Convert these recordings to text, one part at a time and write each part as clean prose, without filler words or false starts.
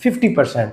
50%।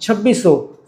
2600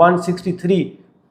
163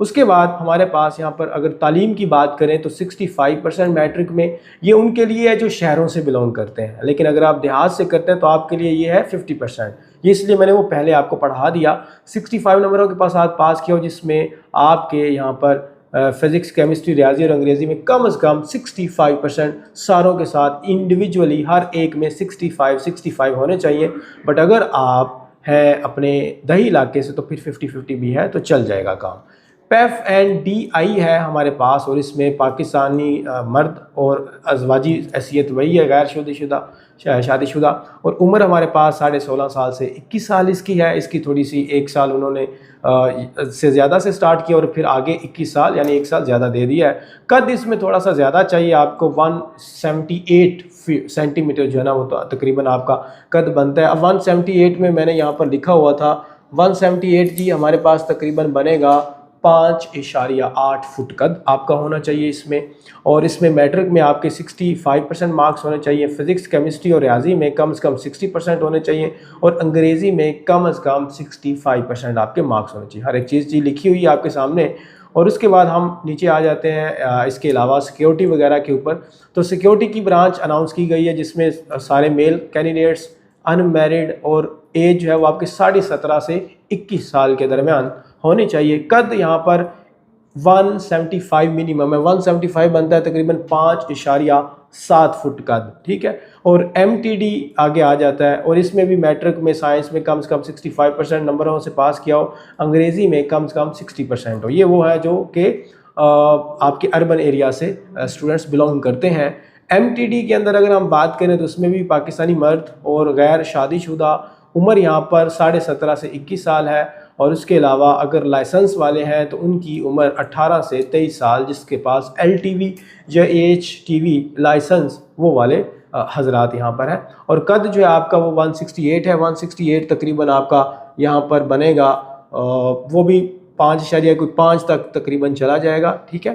اس کے بعد ہمارے پاس یہاں پر اگر تعلیم کی بات کریں تو 65% میٹرک میں یہ ان کے لیے ہے جو شہروں سے بلونگ کرتے ہیں، لیکن اگر آپ دیہات سے کرتے ہیں تو آپ کے لیے یہ ہے 50%۔ یہ اس لیے میں نے وہ پہلے آپ کو پڑھا دیا۔ 65 نمبروں کے پاس آپ پاس کیا ہو، جس میں آپ کے یہاں پر فزکس، کیمسٹری، ریاضی اور انگریزی میں کم از کم 65% ساروں کے ساتھ انڈیویجولی ہر ایک میں 65 ہونے چاہیے۔ بٹ اگر آپ ہیں اپنے دیہی علاقے سے تو پھر 50-50 بھی ہے تو چل جائے گا کام۔ پیف اینڈ ڈی آئی ہے ہمارے پاس، اور اس میں پاکستانی مرد اور ازواجی حیثیت وہی ہے، غیر شادی شدہ، اور عمر ہمارے پاس 16.5 سال سے 21 سال اس کی ہے۔ اس کی تھوڑی سی 1 سال انہوں نے سے زیادہ سے سٹارٹ کیا اور پھر آگے 21 سال یعنی 1 سال زیادہ دے دیا ہے۔ قد اس میں تھوڑا سا زیادہ چاہیے آپ کو، 178 سینٹی میٹر جو ہے نا وہ تو تقریباً آپ کا قد بنتا ہے۔ اب 178 میں میں نے یہاں پر لکھا ہوا تھا 178 جی ہمارے پاس تقریباً بنے گا 5.8 فٹ قد آپ کا ہونا چاہیے اس میں، اور اس میں میٹرک میں آپ کے 65% مارکس ہونے چاہیے، فزکس، کیمسٹری اور ریاضی میں کم از کم 60% ہونے چاہیے، اور انگریزی میں کم از کم 65% آپ کے مارکس ہونے چاہیے۔ ہر ایک چیز جی لکھی ہوئی ہے آپ کے سامنے۔ اور اس کے بعد ہم نیچے آ جاتے ہیں اس کے علاوہ سیکیورٹی وغیرہ کے اوپر۔ تو سیکیورٹی کی برانچ اناؤنس کی گئی ہے جس میں سارے میل کینڈیڈیٹس ان میرڈ اور ایج جو ہے وہ آپ کے 17.5 سے 21 سال کے درمیان ہونی چاہیے۔ قد یہاں پر 175 منیمم ہے، 175 بنتا ہے تقریباً 5.7 فٹ قد، ٹھیک ہے۔ اور ایم ٹی ڈی آگے آ جاتا ہے، اور اس میں بھی میٹرک میں سائنس میں کم از کم 65% نمبروں سے پاس کیا ہو، انگریزی میں کم از کم 60% ہو۔ یہ وہ ہے جو کہ آپ کے اربن ایریا سے اسٹوڈنٹس بلونگ کرتے ہیں۔ ایم ٹی ڈی کے اندر اگر ہم بات کریں تو اس میں بھی پاکستانی مرد اور غیر شادی شدہ، عمر یہاں پر 17.5 سے 21 سال ہے، اور اس کے علاوہ اگر لائسنس والے ہیں تو ان کی عمر 18 سے 23 سال، جس کے پاس ایل ٹی وی یا ایچ ٹی وی لائسنس وہ والے حضرات یہاں پر ہیں۔ اور قد جو ہے آپ کا وہ 168 ہے، 168 تقریباً آپ کا یہاں پر بنے گا، وہ بھی 5.5 تک تقریباً چلا جائے گا، ٹھیک ہے۔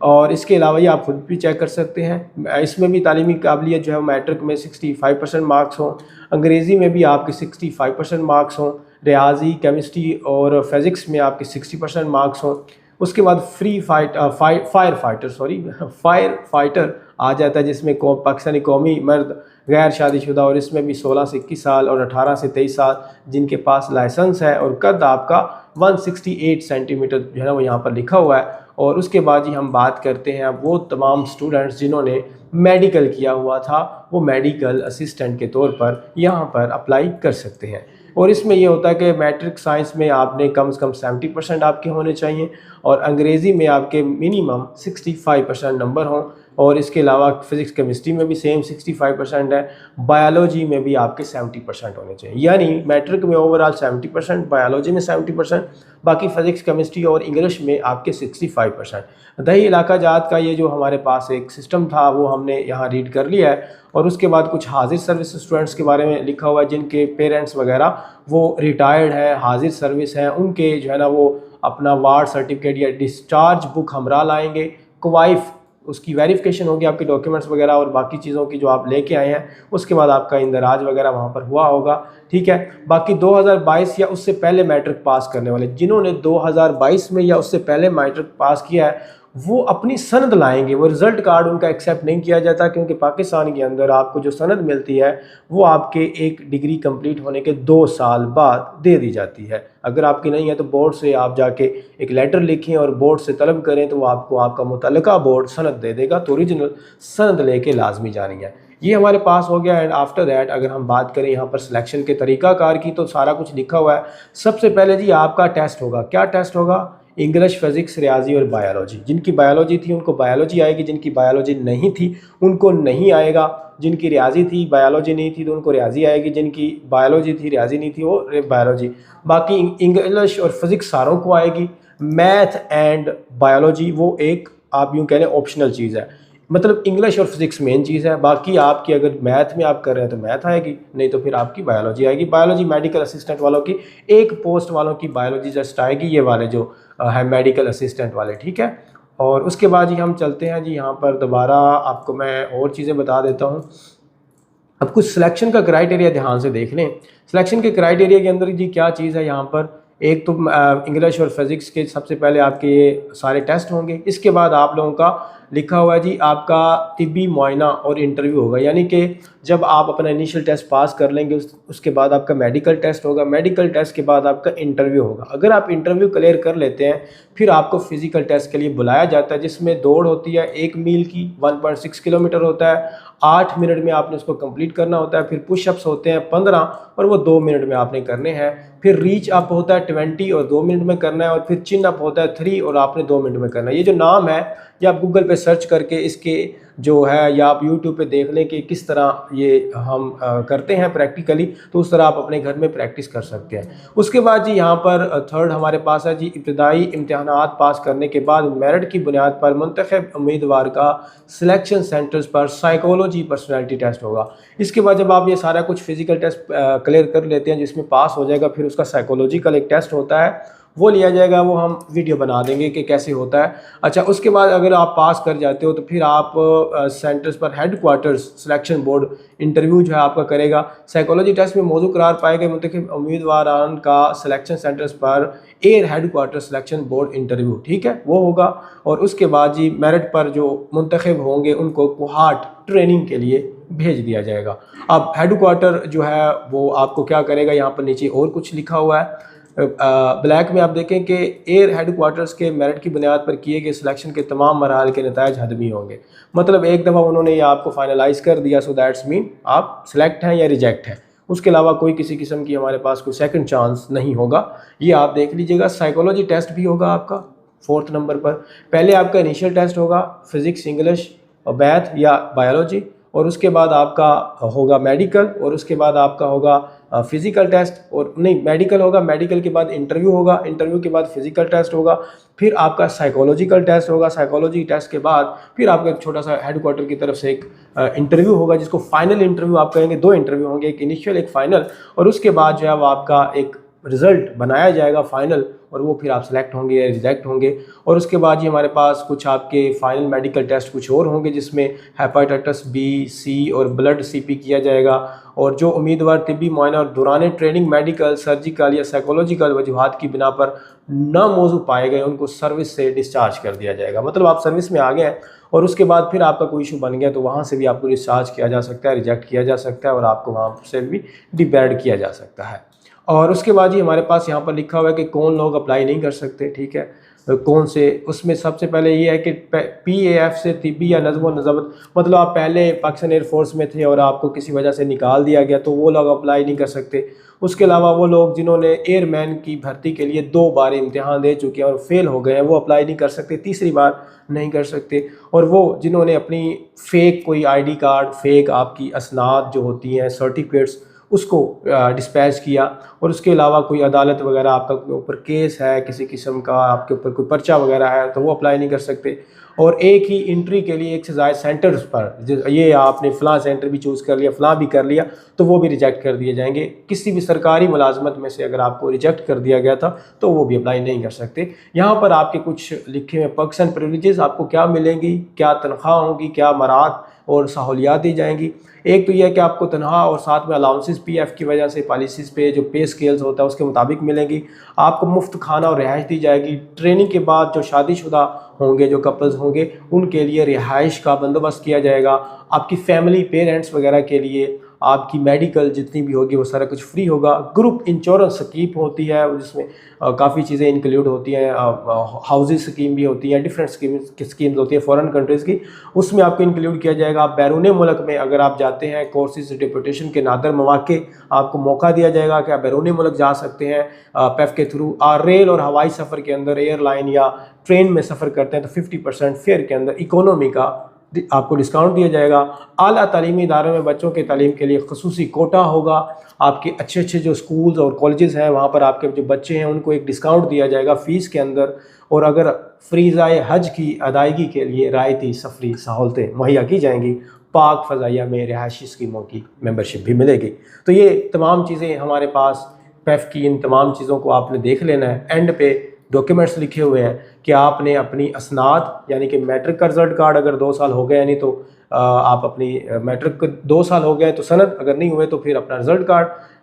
اور اس کے علاوہ یہ آپ خود بھی چیک کر سکتے ہیں، اس میں بھی تعلیمی قابلیت جو ہے میٹرک میں 65% مارکس ہوں، انگریزی میں بھی آپ کے 65% مارکس ہوں، ریاضی، کیمسٹری اور فزکس میں آپ کے 60% مارکس ہوں۔ اس کے بعد فائر فائٹر آ جاتا ہے جس میں پاکستانی قومی مرد، غیر شادی شدہ، اور اس میں بھی 16 سے 21 سال اور 18 سے 23 سال جن کے پاس لائسنس ہے، اور قد آپ کا 168 سینٹی میٹر جو ہے نا وہ یہاں پر لکھا ہوا ہے۔ اور اس کے بعد ہم بات کرتے ہیں اب وہ تمام سٹوڈنٹس جنہوں نے میڈیکل کیا ہوا تھا، وہ میڈیکل اسسٹنٹ کے طور پر یہاں پر اپلائی کر سکتے ہیں۔ اور اس میں یہ ہوتا ہے کہ میٹرک سائنس میں آپ نے کم از کم 70% آپ کے ہونے چاہیے، اور انگریزی میں آپ کے منیمم 65% نمبر ہوں، اور اس کے علاوہ فزکس کیمسٹری میں بھی سیم 65% ہے، بایولوجی میں بھی آپ کے 70% ہونے چاہیے، یعنی میٹرک میں اوورال 70%، بایولوجی میں 70%، باقی فزکس کیمسٹری اور انگلش میں آپ کے 65%۔ دیہی علاقہ جات کا یہ جو ہمارے پاس ایک سسٹم تھا وہ ہم نے یہاں ریڈ کر لیا ہے۔ اور اس کے بعد کچھ حاضر سروس اسٹوڈنٹس کے بارے میں لکھا ہوا ہے جن کے پیرنٹس وغیرہ وہ ریٹائرڈ ہیں، حاضر سروس ہیں، ان کے جو ہے نا وہ اپنا وارڈ سرٹیفکیٹ یا ڈسچارج بک ہمراہ لائیں گے، کوائف اس کی ویریفیکیشن ہوگی آپ کے ڈاکیومنٹس وغیرہ اور باقی چیزوں کی جو آپ لے کے آئے ہیں، اس کے بعد آپ کا اندراج وغیرہ وہاں پر ہوا ہوگا، ٹھیک ہے۔ باقی 2022 یا اس سے پہلے میٹرک پاس کرنے والے جنہوں نے 2022 میں یا اس سے پہلے میٹرک پاس کیا ہے وہ اپنی سند لائیں گے، وہ رزلٹ کارڈ ان کا ایکسیپٹ نہیں کیا جاتا، کیونکہ پاکستان کے اندر آپ کو جو سند ملتی ہے وہ آپ کے ایک ڈگری کمپلیٹ ہونے کے 2 سال بعد دے دی جاتی ہے۔ اگر آپ کی نہیں ہے تو بورڈ سے آپ جا کے ایک لیٹر لکھیں اور بورڈ سے طلب کریں تو وہ آپ کو آپ کا متعلقہ بورڈ سند دے دے گا، تو اوریجنل سند لے کے لازمی جانی ہے۔ یہ ہمارے پاس ہو گیا۔ اینڈ آفٹر دیٹ اگر ہم بات کریں یہاں پر سلیکشن کے طریقہ کار کی تو سارا کچھ لکھا ہوا ہے۔ سب سے پہلے جی آپ کا ٹیسٹ ہوگا، کیا ٹیسٹ ہوگا؟ انگلش، فزکس، ریاضی اور بایولوجی۔ جن کی بایولوجی تھی ان کو بایولوجی آئے گی، جن کی بایولوجی نہیں تھی ان کو نہیں آئے گا، جن کی ریاضی تھی بایولوجی نہیں تھی تو ان کو ریاضی آئے گی، جن کی بایولوجی تھی ریاضی نہیں تھی وہ بایولوجی۔ باقی انگلش اور فزکس ساروں کو آئے گی۔ میتھ اینڈ بایولوجی وہ ایک آپ یوں کہہ لیں آپشنل چیز ہے، مطلب انگلش اور فزکس مین چیز ہے، باقی آپ کی اگر میتھ میں آپ کر رہے ہیں تو میتھ آئے گی، نہیں تو پھر آپ کی بایولوجی آئے گی۔ بایولوجی میڈیکل اسسٹنٹ والوں کی ایک پوسٹ والوں کی بایولوجی جسٹ آئے گی، یہ والے جو ہے میڈیکل اسسٹنٹ والے، ٹھیک ہے۔ اور اس کے بعد جی ہم چلتے ہیں جی یہاں پر دوبارہ آپ کو میں اور چیزیں بتا دیتا ہوں۔ اب کچھ سلیکشن کا کرائٹیریا دھیان سے دیکھ لیں۔ سلیکشن کے کرائٹیریا کے اندر جی کیا چیز ہے یہاں پر ایک تو انگلش اور فزکس کے سب سے پہلے آپ کے یہ سارے ٹیسٹ ہوں گے. اس کے بعد آپ لوگوں کا لکھا ہوا ہے جی آپ کا طبی معائنہ اور انٹرویو ہوگا. یعنی کہ جب آپ اپنا انیشل ٹیسٹ پاس کر لیں گے اس کے بعد آپ کا میڈیکل ٹیسٹ ہوگا. میڈیکل ٹیسٹ کے بعد آپ کا انٹرویو ہوگا. اگر آپ انٹرویو کلیئر کر لیتے ہیں پھر آپ کو فزیکل ٹیسٹ کے لیے بلایا جاتا ہے, جس میں دوڑ ہوتی ہے 1 میل کی, 1.6 کلومیٹر ہوتا ہے. 8 منٹ میں آپ نے اس کو کمپلیٹ کرنا ہوتا ہے. پھر پش اپس ہوتے ہیں 15 اور وہ 2 منٹ میں آپ نے کرنے ہیں. پھر ریچ اپ ہوتا ہے 20 اور 2 منٹ میں کرنا ہے. اور پھر چن اپ ہوتا ہے 3 اور آپ نے 2 منٹ میں کرنا ہے. یہ جو نام ہے یہ آپ گوگل پہ سرچ کر کے اس کے جو ہے, یا آپ یوٹیوب پہ دیکھ لیں کہ کس طرح یہ ہم کرتے ہیں پریکٹیکلی, تو اس طرح آپ اپنے گھر میں پریکٹس کر سکتے ہیں. اس کے بعد جی یہاں پر تھرڈ ہمارے پاس ہے جی ابتدائی امتحانات پاس کرنے کے بعد میرٹ کی بنیاد پر منتخب امیدوار کا سلیکشن سینٹرز پر سائیکولوجی پرسنالٹی ٹیسٹ ہوگا. اس کے بعد جب آپ یہ سارا کچھ فزیکل ٹیسٹ کلیئر کر لیتے ہیں جس میں پاس ہو جائے گا, پھر اس کا سائیکولوجیکل ایک ٹیسٹ ہوتا ہے, وہ لیا جائے گا. وہ ہم ویڈیو بنا دیں گے کہ کیسے ہوتا ہے. اچھا, اس کے بعد اگر آپ پاس کر جاتے ہو تو پھر آپ سینٹرز پر headquarters selection board interview جو ہے آپ کا کرے گا. سائیکولوجی ٹیسٹ میں موضوع قرار پائے گئے منتخب امیدواران کا سلیکشن سینٹرز پر air headquarter selection board interview, ٹھیک ہے, وہ ہوگا. اور اس کے بعد جی میرٹ پر جو منتخب ہوں گے ان کو کوہارٹ ٹریننگ کے لیے بھیج دیا جائے گا. اب ہیڈ کوارٹر جو ہے وہ آپ کو کیا کرے گا, یہاں پر نیچے اور کچھ لکھا ہوا ہے بلیک میں, آپ دیکھیں کہ ایئر ہیڈ کوارٹرز کے میرٹ کی بنیاد پر کیے گئے سلیکشن کے تمام مراحل کے نتائج حتمی ہوں گے. مطلب ایک دفعہ انہوں نے یہ آپ کو فائنلائز کر دیا, سو دیٹس مین آپ سلیکٹ ہیں یا ریجیکٹ ہیں. اس کے علاوہ کوئی کسی قسم کی ہمارے پاس کوئی سیکنڈ چانس نہیں ہوگا. یہ آپ دیکھ لیجئے گا. سائیکولوجی ٹیسٹ بھی ہوگا آپ کا 4 نمبر پر. پہلے آپ کا انیشل ٹیسٹ ہوگا فزکس, انگلش, میتھ یا بایولوجی, اور اس کے بعد آپ کا ہوگا میڈیکل, اور اس کے بعد آپ کا ہوگا فزیکل ٹیسٹ, اور نہیں میڈیکل ہوگا, میڈیکل کے بعد انٹرویو ہوگا, انٹرویو کے بعد فزیکل ٹیسٹ ہوگا, پھر آپ کا سائیکولوجیکل ٹیسٹ ہوگا, سائیکولوجی ٹیسٹ کے بعد پھر آپ کا ایک چھوٹا سا ہیڈ کوارٹر کی طرف سے ایک انٹرویو ہوگا جس کو فائنل انٹرویو آپ کہیں گے. 2 انٹرویو ہوں گے, ایک انیشیل ایک فائنل, اور اس کے بعد جو ہے وہ آپ کا ایک رزلٹ بنایا جائے گا فائنل, اور وہ پھر آپ سلیکٹ ہوں گے یا ریجیکٹ ہوں گے. اور اس کے بعد یہ ہمارے پاس کچھ آپ کے فائنل میڈیکل ٹیسٹ کچھ اور ہوں گے جس میں ہیپاٹائٹس بی, سی اور بلڈ سی پی کیا جائے گا. اور جو امیدوار طبی معائنہ اور دوران ٹریننگ میڈیکل, سرجیکل یا سائیکولوجیکل وجوہات کی بنا پر ناموزوں پائے گئے ان کو سروس سے ڈسچارج کر دیا جائے گا. مطلب آپ سروس میں آ گئے ہیں اور اس کے بعد پھر آپ کا کوئی ایشو بن گیا تو وہاں سے بھی آپ کو ڈسچارج کیا جا سکتا ہے, ریجیکٹ کیا جا سکتا ہے, اور آپ کو وہاں سے بھی ڈیبیڈ کیا جا سکتا ہے. اور اس کے بعد ہی ہمارے پاس یہاں پر لکھا ہوا ہے کہ کون لوگ اپلائی نہیں کر سکتے, ٹھیک ہے, کون سے. اس میں سب سے پہلے یہ ہے کہ پی اے ایف سے طبی یا نظم و نظامت, مطلب آپ پہلے پاکستان ایئر فورس میں تھے اور آپ کو کسی وجہ سے نکال دیا گیا تو وہ لوگ اپلائی نہیں کر سکتے. اس کے علاوہ وہ لوگ جنہوں نے ایئر مین کی بھرتی کے لیے 2 بار امتحان دے چکے ہیں اور فیل ہو گئے ہیں وہ اپلائی نہیں کر سکتے, تیسری بار نہیں کر سکتے. اور وہ جنہوں نے اپنی فیک کوئی آئی ڈی کارڈ, فیک آپ کی اسناد جو ہوتی ہیں سرٹیفکیٹس, اس کو ڈسپیچ کیا, اور اس کے علاوہ کوئی عدالت وغیرہ آپ کا اوپر کیس ہے کسی قسم کا, آپ کے اوپر کوئی پرچہ وغیرہ ہے تو وہ اپلائی نہیں کر سکتے. اور ایک ہی انٹری کے لیے 1 سے زائد سینٹرز پر, یہ آپ نے فلاں سینٹر بھی چوز کر لیا, فلاں بھی کر لیا, تو وہ بھی ریجیکٹ کر دیے جائیں گے. کسی بھی سرکاری ملازمت میں سے اگر آپ کو ریجیکٹ کر دیا گیا تھا تو وہ بھی اپلائی نہیں کر سکتے. یہاں پر آپ کے کچھ لکھے ہوئے پرکس اینڈ پریویلیجز آپ کو کیا ملیں گی, کیا تنخواہ ہوگی, کیا مراد اور سہولیات دی جائیں گی. ایک تو یہ ہے کہ آپ کو تنخواہ اور ساتھ میں الاؤنسز پی ایف کی وجہ سے پالیسیز پہ جو پے سکیلز ہوتا ہے اس کے مطابق ملیں گی. آپ کو مفت کھانا اور رہائش دی جائے گی. ٹریننگ کے بعد جو شادی شدہ ہوں گے, جو کپلز ہوں گے, ان کے لیے رہائش کا بندوبست کیا جائے گا. آپ کی فیملی پیرنٹس وغیرہ کے لیے آپ کی میڈیکل جتنی بھی ہوگی وہ سارا کچھ فری ہوگا. گروپ انشورنس سکیم ہوتی ہے جس میں کافی چیزیں انکلوڈ ہوتی ہیں, ہاؤزنگ سکیم بھی ہوتی ہیں, ڈفرینٹ اسکیمز ہوتی ہیں فورن کنٹریز کی, اس میں آپ کو انکلوڈ کیا جائے گا. آپ بیرون ملک میں اگر آپ جاتے ہیں کورسز ڈپوٹیشن کے نادر مواقع آپ کو موقع دیا جائے گا کہ آپ بیرون ملک جا سکتے ہیں پیف کے تھرو. ریل اور ہوائی سفر کے اندر ایئر لائن یا ٹرین میں سفر کرتے ہیں تو 50% فیئر کے اندر اکانومی کا آپ کو ڈسکاؤنٹ دیا جائے گا. اعلیٰ تعلیمی اداروں میں بچوں کے تعلیم کے لیے خصوصی کوٹا ہوگا. آپ کے اچھے اچھے جو اسکولز اور کالجز ہیں وہاں پر آپ کے جو بچے ہیں ان کو ایک ڈسکاؤنٹ دیا جائے گا فیس کے اندر. اور اگر فریضۂ حج کی ادائیگی کے لیے رعایتی سفری سہولتیں مہیا کی جائیں گی. پاک فضائیہ میں رہائشی اسکیموں کی ممبرشپ بھی ملے گی. تو یہ تمام چیزیں ہمارے پاس پیف کی, ان تمام چیزوں کو آپ نے دیکھ لینا ہے. اینڈ پہ ڈاکیومنٹس لکھے ہوئے ہیں کہ آپ نے اپنی اسناد یعنی کہ میٹرک کا رزلٹ کارڈ اگر 2 سال ہو گئے یعنی تو آپ اپنی میٹرک 2 سال ہو گئے تو سند, اگر نہیں ہوئے تو پھر اپنا رزلٹ کارڈ,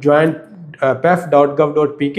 joint.pef.gov.pk,